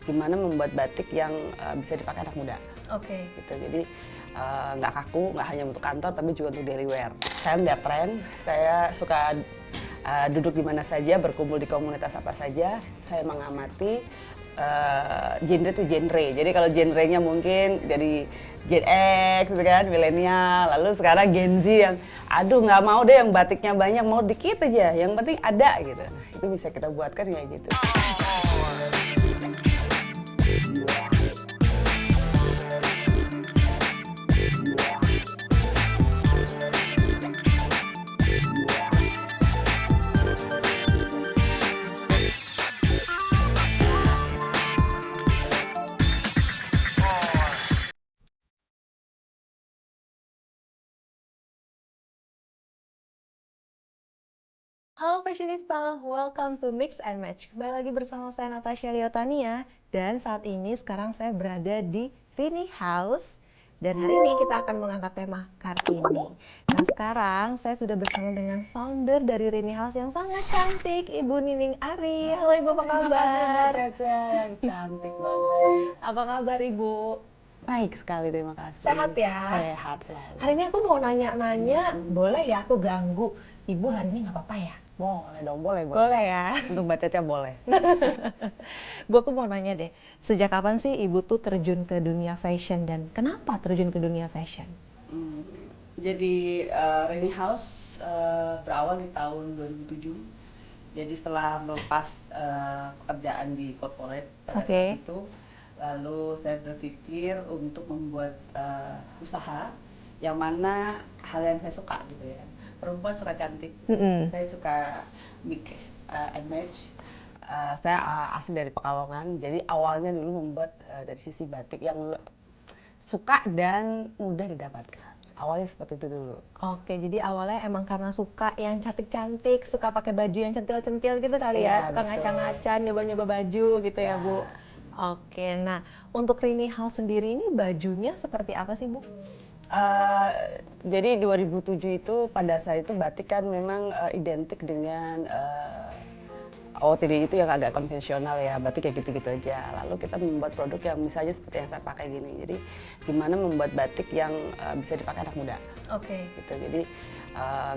gimana membuat batik yang bisa dipakai anak muda. Oke. Gitu. Jadi nggak kaku, nggak hanya untuk kantor, tapi juga untuk daily wear. Saya melihat tren, saya suka duduk di mana saja, berkumpul di komunitas apa saja. Saya mengamati genre to genre. Jadi kalau genrenya mungkin dari Gen X, gitu kan, milenial. Lalu sekarang Gen Z yang, aduh nggak mau deh yang batiknya banyak, mau dikit aja. Yang penting ada gitu. Nah, itu bisa kita buatkan ya gitu. Halo Fashionista, welcome to Mix and Match. Kembali lagi bersama saya Natasha Liotania. Dan saat ini sekarang saya berada di Rini House. Dan hari ini kita akan mengangkat tema Kartini. Nah sekarang saya sudah bersama dengan founder dari Rini House yang sangat cantik, Ibu Nining Ari. Halo Ibu, apa kabar? Caca yang cantik banget. Apa kabar Ibu? Baik sekali, terima kasih. Sehat ya? Sehat selalu. Hari ini aku mau nanya-nanya, boleh ya aku ganggu? Ibu hari ini nggak apa-apa ya? Boleh dong, boleh. Boleh ya? Untuk Mbak Caca boleh. Bu, aku mau nanya deh, sejak kapan sih Ibu tuh terjun ke dunia fashion dan kenapa terjun ke dunia fashion? Jadi Rini House berawal di tahun 2007. Jadi setelah melepas pekerjaan di corporate pada saat itu, lalu saya berpikir untuk membuat usaha yang mana hal yang saya suka gitu ya. Perempuan suka cantik, saya suka mix and match. Saya asli dari Pekalongan, jadi awalnya dulu membuat dari sisi batik yang suka dan mudah didapatkan. Awalnya seperti itu dulu. Oke, jadi awalnya emang karena suka yang cantik-cantik, suka pakai baju yang centil-centil gitu kali ya, suka ngaca-ngaca, nyoba-nyoba baju gitu ya Bu. Oke, nah untuk Rini House sendiri ini bajunya seperti apa sih Bu? Jadi 2007 itu pada saat itu batik kan memang identik dengan OOTD itu yang agak konvensional ya, batik kayak gitu-gitu aja. Lalu kita membuat produk yang misalnya seperti yang saya pakai gini. Jadi gimana membuat batik yang bisa dipakai anak muda. Oke. Gitu. Jadi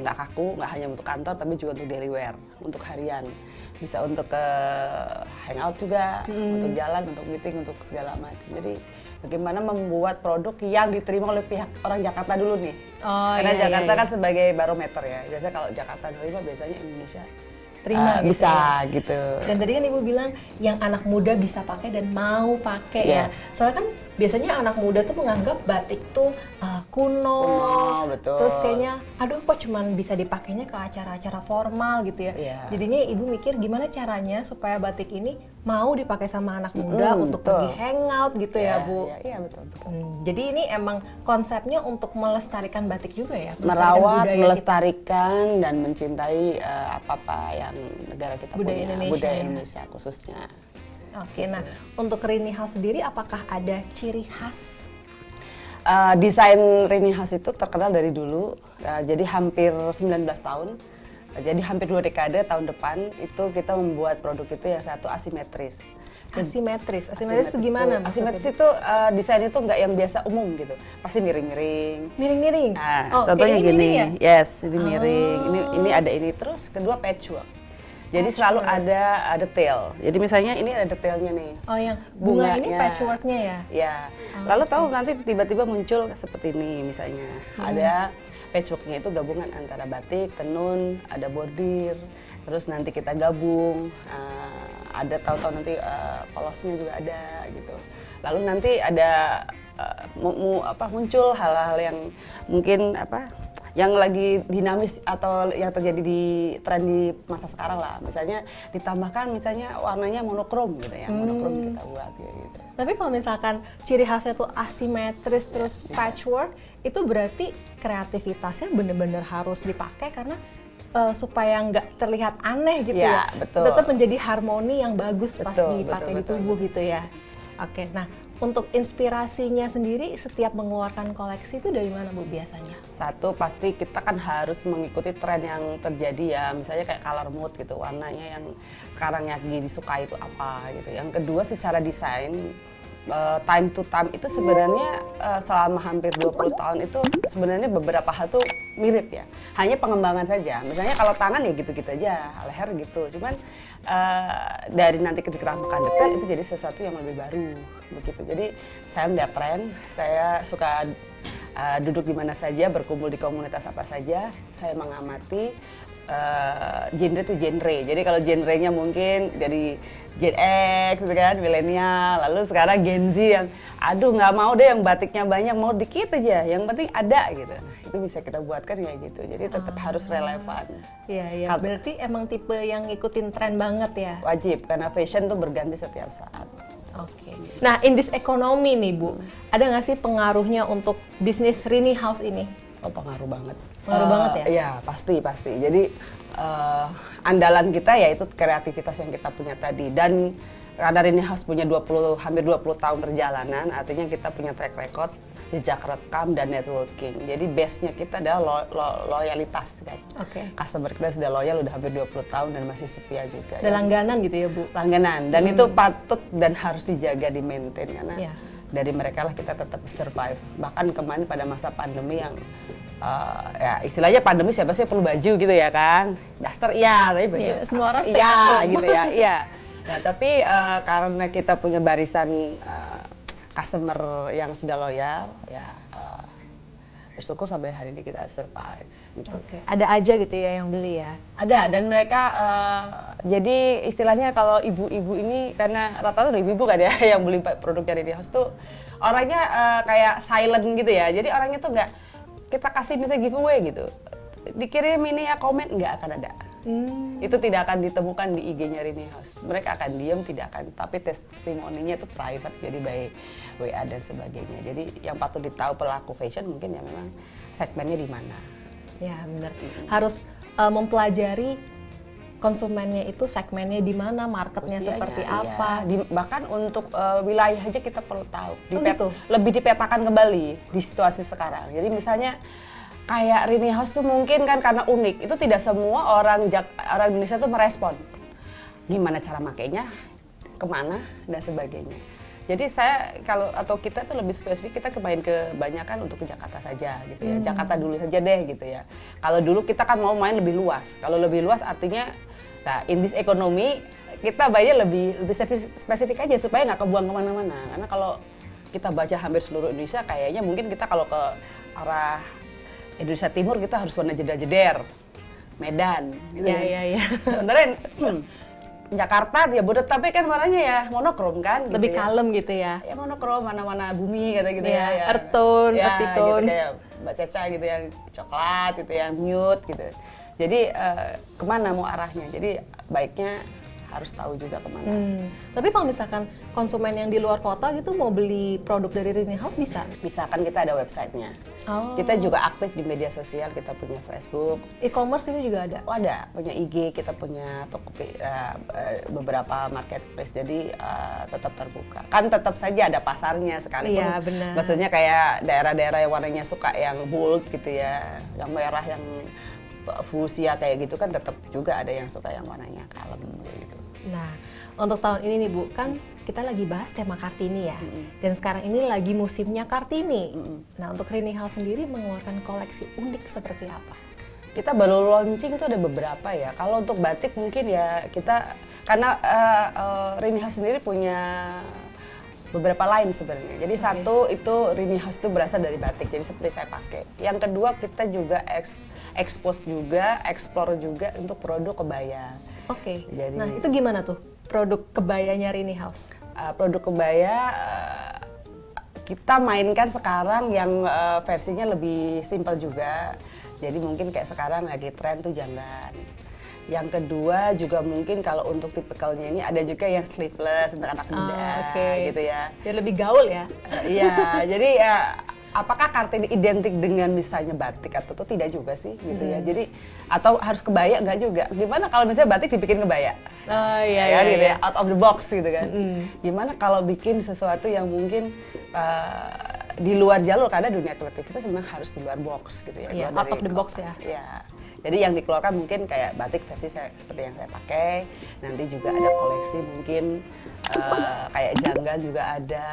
nggak kaku, nggak hanya untuk kantor, tapi juga untuk daily wear, untuk harian. Bisa untuk hangout juga, untuk jalan, untuk meeting, untuk segala macam. Jadi bagaimana membuat produk yang diterima oleh pihak orang Jakarta dulu nih. Karena Jakarta kan sebagai barometer ya. Biasanya kalau Jakarta nerima, biasanya Indonesia terima gitu bisa ya. gitu. Dan tadi kan Ibu bilang yang anak muda bisa pakai dan mau pakai ya. Soalnya kan biasanya anak muda tuh menganggap batik tuh kuno, betul. Terus kayaknya aduh kok cuman bisa dipakainya ke acara-acara formal gitu ya. Jadinya Ibu mikir gimana caranya supaya batik ini mau dipakai sama anak muda untuk pergi hangout gitu ya Bu. Iya betul. Jadi ini emang konsepnya untuk melestarikan batik juga ya? Merawat, melestarikan dan mencintai apa-apa yang negara kita budaya punya, Indonesia, budaya Indonesia khususnya. Oke, nah untuk Rini House sendiri apakah ada ciri khas? Desain Rini House itu terkenal dari dulu, jadi hampir 19 tahun. Jadi hampir 2 dekade, tahun depan itu kita membuat produk itu yang satu asimetris. Asimetris itu gimana? Asimetris itu desain itu nggak yang biasa umum gitu, pasti miring-miring. Miring-miring? Nah, contohnya gini, ya? yes, ini miring, ini ada ini, terus kedua patchwork. Jadi selalu ada detail. Jadi misalnya ini ada detailnya nih. Oh yang bunga ini patchworknya ya? Ya. Lalu tahu nanti tiba-tiba muncul seperti ini misalnya. Ada patchworknya itu gabungan antara batik, tenun, ada bordir. Terus nanti kita gabung. Ada tahu-tahu nanti polosnya juga ada gitu. Lalu nanti ada muncul hal-hal yang mungkin yang lagi dinamis atau yang terjadi di tren di masa sekarang lah. Misalnya ditambahkan misalnya warnanya monokrom gitu ya, monokrom kita buat gitu. Tapi kalau misalkan ciri khasnya tuh asimetris terus patchwork, itu berarti kreativitasnya bener-bener harus dipakai karena supaya nggak terlihat aneh gitu ya. Betul. Tetap menjadi harmoni yang bagus pas dipakai di tubuh gitu ya. Oke, nah untuk inspirasinya sendiri setiap mengeluarkan koleksi itu dari mana Bu biasanya? Satu, pasti kita kan harus mengikuti tren yang terjadi ya, misalnya kayak color mood gitu, warnanya yang sekarang yang disukai itu apa gitu. Yang kedua, secara desain, time to time itu sebenarnya selama hampir 20 tahun itu sebenarnya beberapa hal tuh mirip ya, hanya pengembangan saja. Misalnya kalau tangan ya gitu-gitu aja, leher gitu, cuman dari nanti kecerdasan detail itu jadi sesuatu yang lebih baru begitu. Jadi saya melihat tren, saya suka duduk di mana saja, berkumpul di komunitas apa saja, saya mengamati genre to genre. Jadi kalau genrenya mungkin dari Gen X gitu kan, milenial, lalu sekarang Gen Z yang aduh nggak mau deh yang batiknya banyak, mau dikit aja, yang penting ada gitu. Nah, itu bisa kita buatkan ya gitu. Jadi tetap harus relevan. Iya, iya. Berarti emang tipe yang ngikutin tren banget ya? Wajib, karena fashion tuh berganti setiap saat. Oke. Nah, in this economy nih Bu, ada nggak sih pengaruhnya untuk bisnis Rini House ini? Oh, pengaruh banget. Pengaruh banget ya? Iya, pasti. Jadi andalan kita yaitu kreativitas yang kita punya tadi. Dan karena Rini House punya hampir 20 tahun perjalanan, artinya kita punya track record, jejak rekam, dan networking. Jadi base-nya kita adalah loyalitas kan. Oke. Customer kita sudah loyal udah hampir 20 tahun dan masih setia juga. Ada langganan gitu ya Bu? Langganan. Dan itu patut dan harus dijaga, di-maintain karena Iya. dari mereka lah kita tetap survive. Bahkan kemarin pada masa pandemi yang ya istilahnya pandemi siapa sih perlu baju gitu ya kan, daster iya tapi baju semua orang iya gitu ya, iya. Nah tapi karena kita punya barisan customer yang sudah loyal ya, bersyukur sampai hari ini kita survive gitu. Oke. Ada aja gitu ya yang beli ya? Ada, dan mereka jadi istilahnya kalau ibu-ibu ini, karena rata-rata ibu-ibu kan ya yang beli produk dari Rini House tuh orangnya kayak silent gitu ya. Jadi orangnya tuh nggak kita kasih misalnya giveaway gitu, dikirim ini ya komen, nggak akan ada. Itu tidak akan ditemukan di IG-nya Rini House. Mereka akan diam, tidak akan, tapi testimoninya itu private, jadi by WA dan sebagainya. Jadi yang patut ditahu pelaku fashion mungkin ya memang segmennya di mana. Ya benar. Harus mempelajari konsumennya itu segmennya di mana, marketnya Usianya, seperti iya. apa. Bahkan untuk wilayah aja kita perlu tahu. Gitu? Lebih dipetakan kembali di situasi sekarang. Jadi misalnya kayak Rini House tuh mungkin kan karena unik, itu tidak semua orang Indonesia tuh merespon. Gimana cara makainya, kemana, dan sebagainya. Jadi kita tuh lebih spesifik, kita kebanyakan untuk ke Jakarta saja gitu ya. Jakarta dulu saja deh gitu ya. Kalau dulu kita kan mau main lebih luas. Kalau lebih luas artinya, nah in this economy kita mainnya lebih spesifik aja supaya nggak kebuang kemana-mana. Karena kalau kita baca hampir seluruh Indonesia, kayaknya mungkin kita kalau ke arah Indonesia Timur kita harus warna jeder-jeder, Medan gitu. Iya. Sebenarnya Jakarta ya Bodetabek kan warnanya ya monokrom kan, Lebih gitu ya. kalem gitu ya. Ya monokrom, mana-mana bumi gitu Iya, ya. earth tone, ya, earthy tone. Gitu, kayak Mbak Caca gitu yang coklat gitu, yang nude gitu. Jadi kemana mau arahnya? Jadi baiknya harus tahu juga kemana. Tapi kalau misalkan konsumen yang di luar kota gitu mau beli produk dari Rini House bisa? Bisa kan, kita ada websitenya. Oh. Kita juga aktif di media sosial, kita punya Facebook. E-commerce itu juga ada? Oh ada, punya IG, kita punya beberapa marketplace, jadi tetap terbuka. Kan tetap saja ada pasarnya sekalipun. Iya, benar. Maksudnya kayak daerah-daerah yang warnanya suka yang bold gitu ya, yang merah, yang fuchsia kayak gitu kan tetap juga ada yang suka yang warnanya kalem gitu. Nah, untuk tahun ini nih Bu, kan kita lagi bahas tema Kartini ya. Dan sekarang ini lagi musimnya Kartini. Nah, untuk Rini House sendiri mengeluarkan koleksi unik seperti apa? Kita baru launching itu ada beberapa ya. Kalau untuk batik mungkin ya kita, karena Rini House sendiri punya beberapa line sebenarnya. Jadi satu itu Rini House itu berasal dari batik, jadi seperti saya pakai. Yang kedua kita juga expose juga, explore juga untuk produk kebaya. Oke. Jadi, nah itu gimana tuh produk kebayanya Rini House? Produk kebaya kita mainkan sekarang yang versinya lebih simpel juga. Jadi mungkin kayak sekarang lagi tren tuh jamban. Yang kedua juga mungkin kalau untuk tipikalnya ini ada juga yang sleeveless untuk anak muda gitu ya. Biar lebih gaul ya? Iya, jadi apakah Kartini identik dengan misalnya batik atau tuh tidak juga sih gitu ya. Jadi atau harus kebaya nggak juga. Gimana kalau misalnya batik dibikin kebaya? Oh iya, Ya, iya, gitu iya. ya, out of the box gitu kan. Gimana kalau bikin sesuatu yang mungkin di luar jalur, karena dunia kreatif itu sebenarnya harus di luar box gitu ya. Iya, keluar out of the dari box kotak. ya. Iya. Jadi yang dikeluarkan mungkin kayak batik versi seperti yang saya pakai. Nanti juga ada koleksi mungkin kayak jangga juga ada.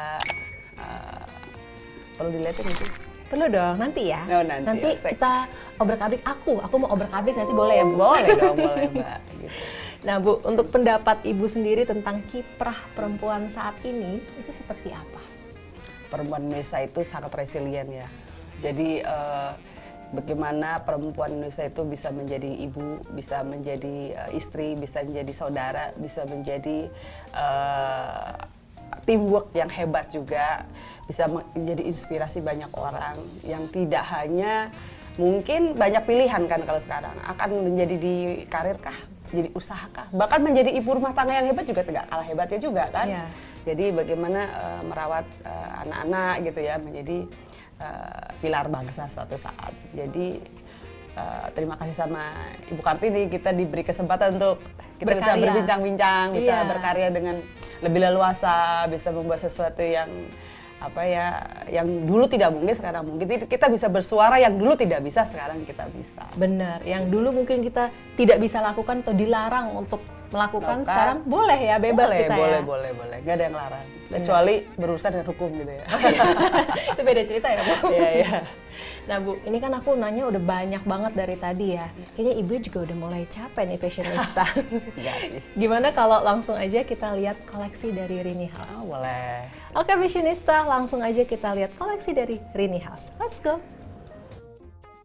Perlu dilihatin itu. Perlu dong, nanti ya. Oh, nanti ya, kita obrak-abrik, aku mau obrak-abrik nanti boleh ya Bu? Boleh dong, boleh Mbak. Gitu. Nah Bu, untuk pendapat Ibu sendiri tentang kiprah perempuan saat ini, itu seperti apa? Perempuan Indonesia itu sangat resilient ya. Jadi bagaimana perempuan Indonesia itu bisa menjadi ibu, bisa menjadi istri, bisa menjadi saudara, bisa menjadi teamwork yang hebat juga, bisa menjadi inspirasi banyak orang yang tidak hanya mungkin banyak pilihan kan kalau sekarang akan menjadi di karir kah, jadi usaha kah, bahkan menjadi ibu rumah tangga yang hebat juga tidak kalah hebatnya juga kan. Yeah. Jadi bagaimana merawat anak-anak gitu ya menjadi pilar bangsa suatu saat. Jadi terima kasih sama Ibu Kartini, kita diberi kesempatan untuk kita bisa Berkarya. berbincang-bincang, bisa Iya. berkarya dengan lebih leluasa, bisa membuat sesuatu yang apa ya, yang dulu tidak mungkin sekarang mungkin. Kita bisa bersuara yang dulu tidak bisa sekarang kita bisa. Benar, yang dulu mungkin kita tidak bisa lakukan atau dilarang untuk melakukan, sekarang boleh ya, bebas boleh, kita boleh, ya. boleh, nggak ada yang larang. Kecuali berurusan dengan hukum gitu ya. Itu beda cerita ya Bu? Iya, iya. Nah Bu, ini kan aku nanya udah banyak banget dari tadi ya. Kayaknya Ibu juga udah mulai capek nih fashionista. Enggak sih. Gimana kalau langsung aja kita lihat koleksi dari Rini House? Oh, boleh. Oke fashionista, langsung aja kita lihat koleksi dari Rini House. Let's go!